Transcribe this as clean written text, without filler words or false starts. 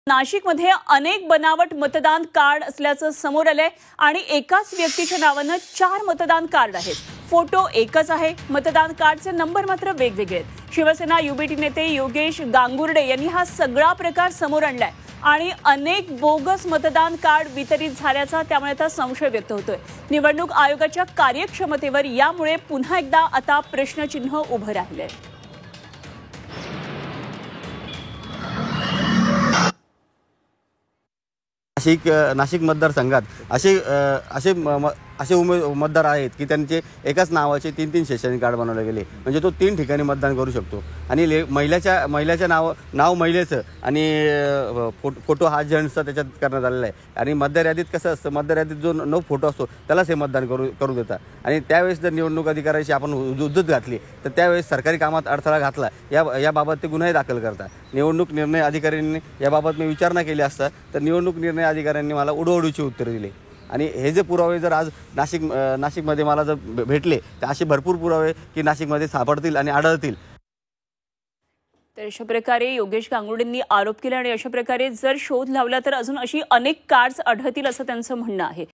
नाशिकमध्ये अनेक बनावट मतदान कार्ड असल्याचं समोर आलंय आणि एकाच व्यक्तीच्या नावानं 4 मतदान कार्ड आहेत। फोटो एकच आहे, मतदान कार्डचे नंबर मात्र वेगवेगळे आहेत। शिवसेना युबीटी नेते योगेश गांगुर्डे यांनी हा सगळा प्रकार समोर आणलाय आणि अनेक बोगस मतदान कार्ड वितरित झाल्याचा त्यामुळे आता संशय व्यक्त होतोय। निवडणूक आयोगाच्या कार्यक्षमतेवर यामुळे पुन्हा एकदा आता प्रश्नचिन्ह उभं राहिलंय। नाशिक मतदारसंघात असे मतदार आहेत की त्यांचे एकाच नावाचे 3-3 शैक्षणिक कार्ड बनवले गेले, म्हणजे तो 3 ठिकाणी मतदान करू शकतो। आणि महिलेच्या नाव महिलेचं आणि फोटो हा जेंट्सचा त्याच्यात करण्यात आलेला आहे। आणि मतदार यादीत कसं असतं, मतदार यादीत जो नो फोटो असतो त्यालाच हे मतदान करू देतात। आणि त्यावेळेस जर निवडणूक अधिकाऱ्याशी आपण उद्धत घातली तर त्यावेळेस सरकारी कामात अडथळा घातला याबाबत ते गुन्हे दाखल करतात। निवडणूक निर्णय अधिकाऱ्यांनी याबाबत मी विचारणा केली असता तर निवडणूक निर्णय अधिकाऱ्यांनी मला उडवडीची उत्तरे दिली। आणि हे जे पुरावे जर आज नाशिकमध्ये मला जर भेटले तर असे भरपूर पुरावे की नाशिकमध्ये सापडतील आणि आढळतील। तर अशा प्रकारे योगेश गांगुर्डेंनी आरोप केला आणि अशा प्रकारे जर शोध लावला तर अजून अशी अनेक कार्ड्स आढळतील असं त्यांचं म्हणणं आहे।